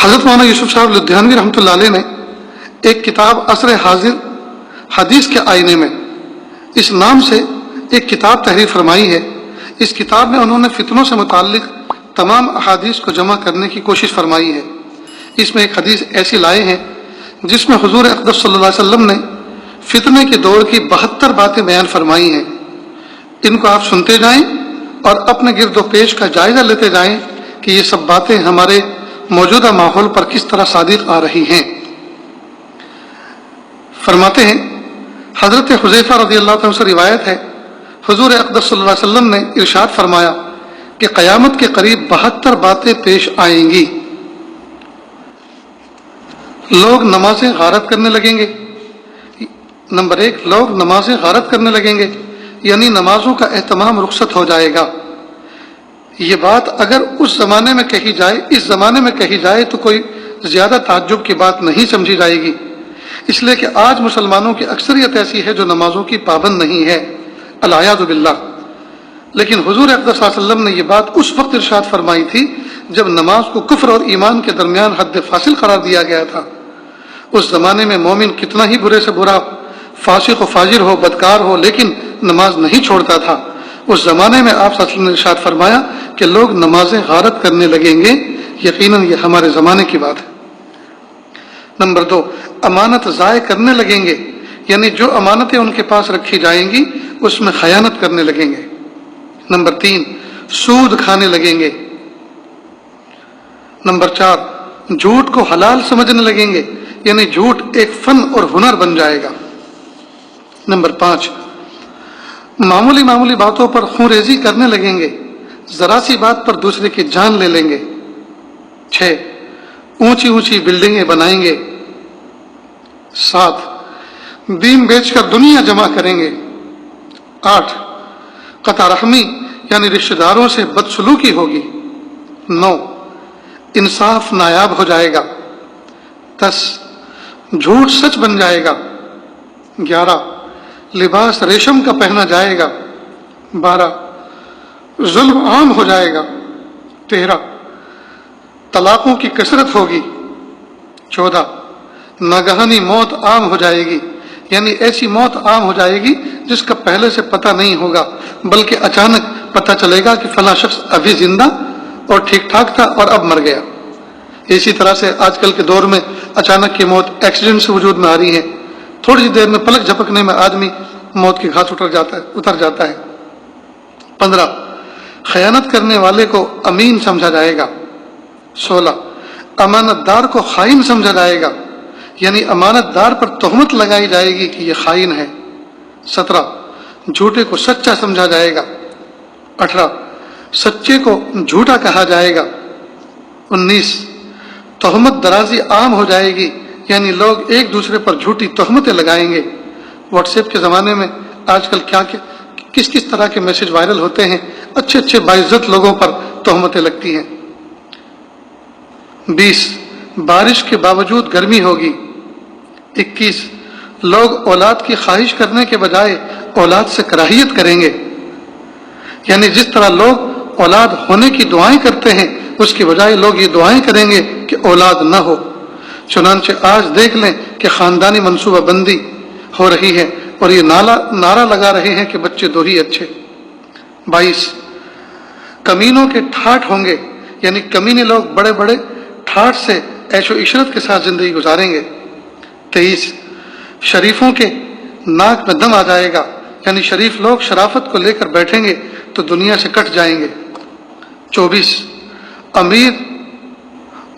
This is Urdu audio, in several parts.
حضرت مولانا یوسف صاحب لدھیانوی رحمۃ اللہ علیہ نے ایک کتاب عصر حاضر حدیث کے آئینے میں اس نام سے ایک کتاب تحریر فرمائی ہے۔ اس کتاب میں انہوں نے فتنوں سے متعلق تمام احادیث کو جمع کرنے کی کوشش فرمائی ہے۔ اس میں ایک حدیث ایسی لائے ہیں جس میں حضور اقدس صلی اللہ علیہ وسلم نے فتنے کے دور کی 72 باتیں بیان فرمائی ہیں۔ ان کو آپ سنتے جائیں اور اپنے گرد و پیش کا جائزہ لیتے جائیں کہ یہ سب باتیں ہمارے موجودہ ماحول پر کس طرح صادق آ رہی ہیں۔ فرماتے ہیں حضرت حذیفہ رضی اللہ عنہ سے روایت ہے، حضور اقدس صلی اللہ علیہ وسلم نے ارشاد فرمایا کہ قیامت کے قریب 72 باتیں پیش آئیں گی۔ لوگ نمازیں غارت کرنے لگیں گے۔ نمبر 1، لوگ نمازیں غارت کرنے لگیں گے، یعنی نمازوں کا اہتمام رخصت ہو جائے گا۔ یہ بات اگر اس زمانے میں کہی جائے، اس زمانے میں کہی جائے تو کوئی زیادہ تعجب کی بات نہیں سمجھی جائے گی، اس لیے کہ آج مسلمانوں کی اکثریت ایسی ہے جو نمازوں کی پابند نہیں ہے، العیاذ باللہ۔ لیکن حضور اقدس صلی اللہ علیہ وسلم نے یہ بات اس وقت ارشاد فرمائی تھی جب نماز کو کفر اور ایمان کے درمیان حد فاصل قرار دیا گیا تھا۔ اس زمانے میں مومن کتنا ہی برے سے برا، فاسق و فاجر ہو، بدکار ہو، لیکن نماز نہیں چھوڑتا تھا۔ اس زمانے میں آپ صلی اللہ علیہ وسلم نے ارشاد فرمایا کہ لوگ نمازیں غارت کرنے لگیں گے۔ یقیناً یہ ہمارے زمانے کی بات ہے۔ نمبر 2، امانت ضائع کرنے لگیں گے، یعنی جو امانتیں ان کے پاس رکھی جائیں گی اس میں خیانت کرنے لگیں گے۔ نمبر 3، سود کھانے لگیں گے۔ نمبر 4، جھوٹ کو حلال سمجھنے لگیں گے، یعنی جھوٹ ایک فن اور ہنر بن جائے گا۔ نمبر 5، معمولی باتوں پر خون ریزی کرنے لگیں گے، ذرا سی بات پر دوسرے کی جان لے لیں گے۔ 6، اونچی بلڈنگیں بنائیں گے۔ 7، دین بیچ کر دنیا جمع کریں گے۔ 8، قطع رحمی یعنی رشتہ داروں سے بدسلوکی ہوگی۔ 9، انصاف نایاب ہو جائے گا۔ 10، جھوٹ سچ بن جائے گا۔ 11، لباس ریشم کا پہنا جائے گا۔ 12، ظلم عام ہو جائے گا۔ 13، طلاقوں کی کثرت ہوگی۔ 14، ناگہانی موت عام ہو جائے گی، یعنی ایسی موت عام ہو جائے گی جس کا پہلے سے پتہ نہیں ہوگا، بلکہ اچانک پتہ چلے گا کہ فلاں شخص ابھی زندہ اور ٹھیک ٹھاک تھا اور اب مر گیا۔ اسی طرح سے آج کل کے دور میں اچانک کی موت ایکسیڈنٹ سے وجود میں آ رہی ہے، تھوڑی سی دیر میں پلک جھپکنے میں آدمی موت کی گھاٹ اتر جاتا ہے۔ 15، خیانت کرنے والے کو امین سمجھا جائے گا۔ 16، امانت دار کو خائن سمجھا جائے گا، یعنی امانت دار پر تہمت لگائی جائے گی کہ یہ خائن ہے۔ 17، جھوٹے کو سچا سمجھا جائے گا۔ 18، سچے کو جھوٹا کہا جائے گا۔ 19، تہمت درازی عام ہو جائے گی، یعنی لوگ ایک دوسرے پر جھوٹی تہمتیں لگائیں گے۔ واٹس ایپ کے زمانے میں آج کل کس طرح کے میسج وائرل ہوتے ہیں، اچھے باعزت لوگوں پر تہمتیں لگتی ہیں۔ 20، بارش کے باوجود گرمی ہوگی۔ 21، لوگ اولاد کی خواہش کرنے کے بجائے اولاد سے کراہیت کریں گے، یعنی جس طرح لوگ اولاد ہونے کی دعائیں کرتے ہیں اس کی بجائے لوگ یہ دعائیں کریں گے کہ اولاد نہ ہو۔ چنانچہ آج دیکھ لیں کہ خاندانی منصوبہ بندی ہو رہی ہے اور یہ نعرہ لگا رہے ہیں کہ بچے دو ہی اچھے۔ 22، کمینوں کے ٹھاٹ ہوں گے، یعنی کمینے لوگ بڑے بڑے ٹھاٹ سے عیش و عشرت کے ساتھ زندگی گزاریں گے۔ 23، شریفوں کے ناک میں دم آ جائے گا، یعنی شریف لوگ شرافت کو لے کر بیٹھیں گے تو دنیا سے کٹ جائیں گے۔ 24، امیر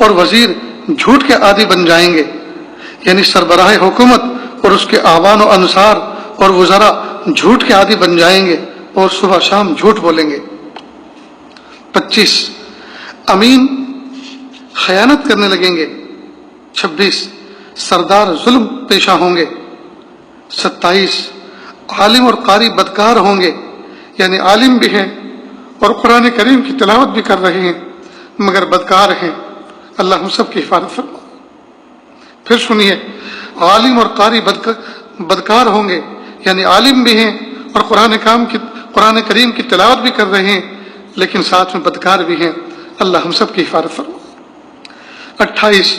اور وزیر جھوٹ کے عادی بن جائیں گے، یعنی سربراہ حکومت اور اس کے اعوان و انصار اور وزراء جھوٹ کے عادی بن جائیں گے اور صبح شام جھوٹ بولیں گے۔ 25، امین خیانت کرنے لگیں گے۔ 26، سردار ظلم پیشہ ہوں گے۔ 27، عالم اور قاری بدکار ہوں گے، یعنی عالم بھی ہیں اور قرآن کریم کی تلاوت بھی کر رہے ہیں مگر بدکار ہیں۔ اللہ ہم سب کی حفاظت فرما۔ پھر سنیے، عالم اور قاری بدکار ہوں گے، یعنی عالم بھی ہیں اور قرآن کریم کی تلاوت بھی کر رہے ہیں لیکن ساتھ میں بدکار بھی ہیں۔ اللہ ہم سب کی حفاظت فرما۔ 28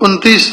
29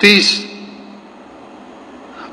30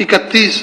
31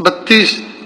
32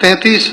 33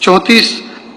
34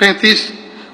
35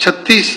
36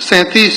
37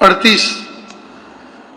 38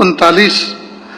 39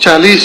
40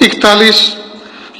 41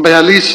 42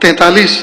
43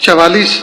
44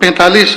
45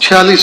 46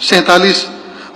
47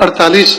48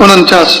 49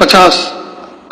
50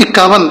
51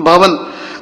52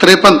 53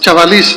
44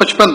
55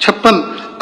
56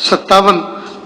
57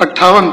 58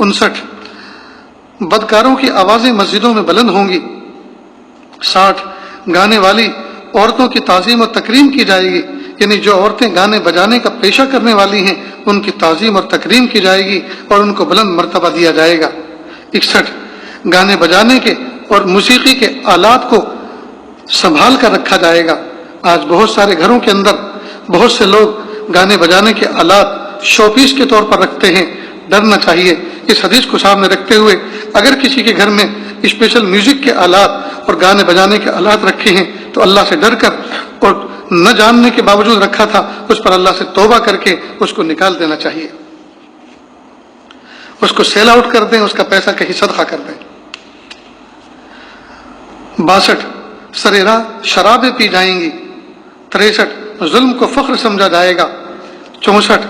59 بدکاروں کی آوازیں مسجدوں میں بلند ہوں گی۔ 60 گانے والی عورتوں کی تعظیم اور تکریم کی جائے گی، یعنی جو عورتیں گانے بجانے کا پیشہ کرنے والی ہیں ان کی تعظیم اور تکریم کی جائے گی اور ان کو بلند مرتبہ دیا جائے گا۔ 61 گانے بجانے کے اور موسیقی کے آلات کو سنبھال کر رکھا جائے گا۔ آج بہت سارے گھروں کے اندر بہت سے لوگ گانے بجانے کے آلات شو پیس کے طور پر رکھتے ہیں، ڈرنا چاہیے۔ اس حدیث کو سامنے رکھتے ہوئے اگر کسی کے گھر میں اسپیشل میوزک کے آلات اور گانے بجانے کے آلات رکھے ہیں تو اللہ سے ڈر کر اور نہ جاننے کے باوجود رکھا تھا اس پر اللہ سے توبہ کر کے اس کو نکال دینا چاہیے، اس کو سیل آؤٹ کر دیں، اس کا پیسہ کہیں صدقہ کر دیں۔ 62 سریرا شرابیں پی جائیں گی۔ 63 ظلم کو فخر سمجھا جائے گا۔ 64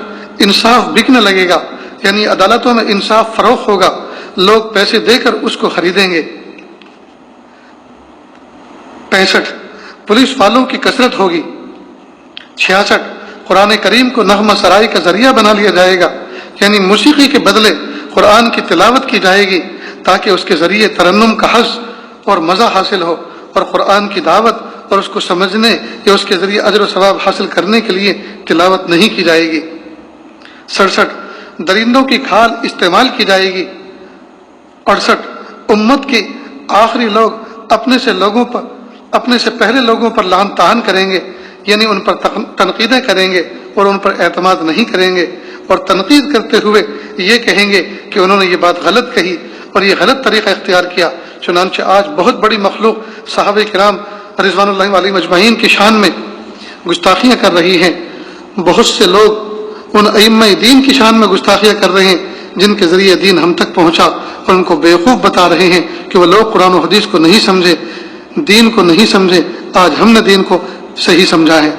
انصاف بکنے لگے گا، یعنی عدالتوں میں انصاف فروخت ہوگا، لوگ پیسے دے کر اس کو خریدیں گے۔ 65 پولیس والوں کی کثرت ہوگی۔ 66 قرآن کریم کو نغمہ سرائی کا ذریعہ بنا لیا جائے گا، یعنی موسیقی کے بدلے قرآن کی تلاوت کی جائے گی تاکہ اس کے ذریعے ترنم کا حظ اور مزہ حاصل ہو، اور قرآن کی دعوت اور اس کو سمجھنے یا اس کے ذریعے اجر و ثواب حاصل کرنے کے لیے تلاوت نہیں کی جائے گی۔ 67 درندوں کی کھال استعمال کی جائے گی۔ 68 امت کے آخری لوگ اپنے سے پہلے لوگوں پر لعن طعن کریں گے، یعنی ان پر تنقیدیں کریں گے اور ان پر اعتماد نہیں کریں گے، اور تنقید کرتے ہوئے یہ کہیں گے کہ انہوں نے یہ بات غلط کہی اور یہ غلط طریقہ اختیار کیا۔ چنانچہ آج بہت بڑی مخلوق صحابہ کرام رضوان اللہ علیہم اجمعین کی شان میں گستاخیاں کر رہی ہیں، بہت سے لوگ ان ائمہ دین کی شان میں گستاخیاں کر رہے ہیں جن کے ذریعے دین ہم تک پہنچا، اور ان کو بیوقوف بتا رہے ہیں کہ وہ لوگ قرآن و حدیث کو نہیں سمجھے، دین کو نہیں سمجھے۔ آج ہم نے دین کو صحیح سمجھا ہے۔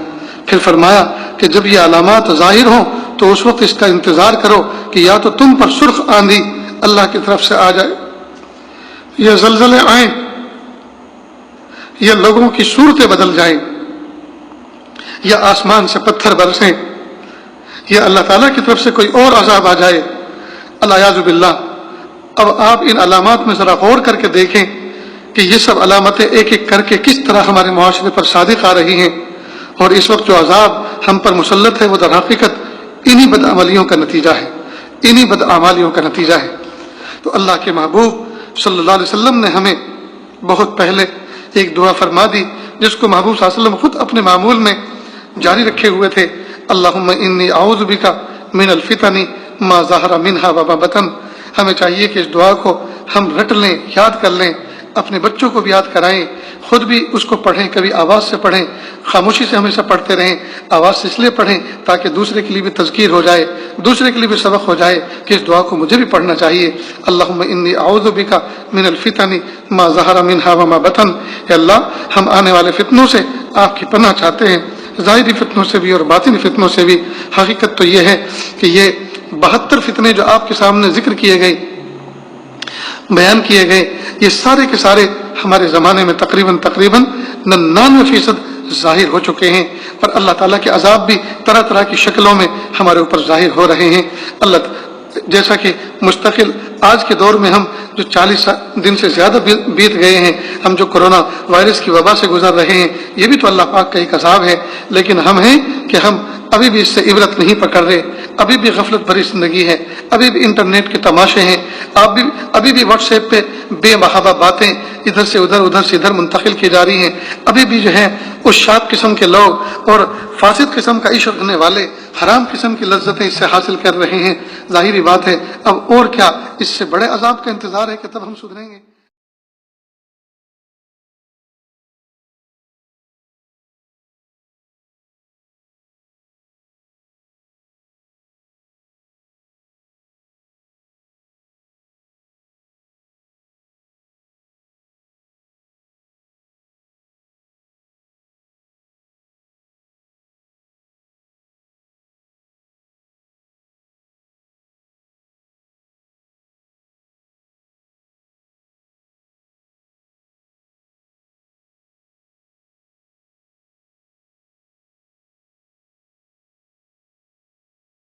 پھر فرمایا کہ جب یہ علامات ظاہر ہوں تو اس وقت اس کا انتظار کرو کہ یا تو تم پر سرخ آندھی اللہ کی طرف سے آ جائے، یا زلزلے آئیں، یا لوگوں کی صورتیں بدل جائیں، یا آسمان سے پتھر برسیں، یا اللہ تعالیٰ کی طرف سے کوئی اور عذاب آ جائے، الیاذ باللہ۔ اب آپ ان علامات میں ذرا غور کر کے دیکھیں کہ یہ سب علامتیں ایک ایک کر کے کس طرح ہمارے معاشرے پر صادق آ رہی ہیں، اور اس وقت جو عذاب ہم پر مسلط ہے وہ در حقیقت انہی بدعملیوں کا نتیجہ ہے، انہی بدعمالیوں کا نتیجہ ہے۔ تو اللہ کے محبوب صلی اللہ علیہ وسلم نے ہمیں بہت پہلے ایک دعا فرما دی جس کو محبوب صلی اللہ علیہ وسلم خود اپنے معمول میں جاری رکھے ہوئے تھے، اللہم انی اعوذ بک من الفتن ما ظہر منہا وما بطن۔ ہمیں چاہیے کہ اس دعا کو ہم رٹ لیں، یاد کر لیں، اپنے بچوں کو بھی یاد کرائیں، خود بھی اس کو پڑھیں، کبھی آواز سے پڑھیں، خاموشی سے ہمیشہ پڑھتے رہیں، آواز سے اس لیے پڑھیں تاکہ دوسرے کے لیے بھی تذکیر ہو جائے، دوسرے کے لیے بھی سبق ہو جائے کہ اس دعا کو مجھے بھی پڑھنا چاہیے۔ اللہم انی اعوذ بک من الفتن ما ظہر منہا وما بطن۔ اے اللہ، ہم آنے والے فتنوں سے آپ کی پناہ چاہتے ہیں، ظاہری فتنوں سے بھی اور باطنی فتنوں سے بھی۔ حقیقت تو یہ ہے کہ یہ 72 فتنے جو آپ کے سامنے ذکر کیے گئے، بیان کیے گئے، یہ سارے کے سارے ہمارے زمانے میں تقریباً 99% ظاہر ہو چکے ہیں، اور اللہ تعالیٰ کے عذاب بھی طرح طرح کی شکلوں میں ہمارے اوپر ظاہر ہو رہے ہیں۔ اللہ جیسا کہ مستقل آج کے دور میں ہم جو 40 دن سے زیادہ بیت گئے ہیں، ہم جو کرونا وائرس کی وبا سے گزر رہے ہیں، یہ بھی تو اللہ پاک کا ایک عذاب ہے، لیکن ہم ہیں کہ ہم ابھی بھی اس سے عبرت نہیں پکڑ رہے، ابھی بھی غفلت بھری زندگی ہے، ابھی بھی انٹرنیٹ کے تماشے ہیں، ابھی بھی واٹس ایپ پہ بے محابہ باتیں ادھر سے ادھر، ادھر سے ادھر منتقل کی جا رہی ہیں، ابھی بھی جو ہے اس شاد قسم کے لوگ اور فاسد قسم کا عشق رکھنے والے حرام قسم کی لذتیں اس سے حاصل کر رہے ہیں۔ ظاہری بات ہے اب اور کیا، اس سے بڑے عذاب کا انتظار ہے کہ تب ہم سدھریں گے۔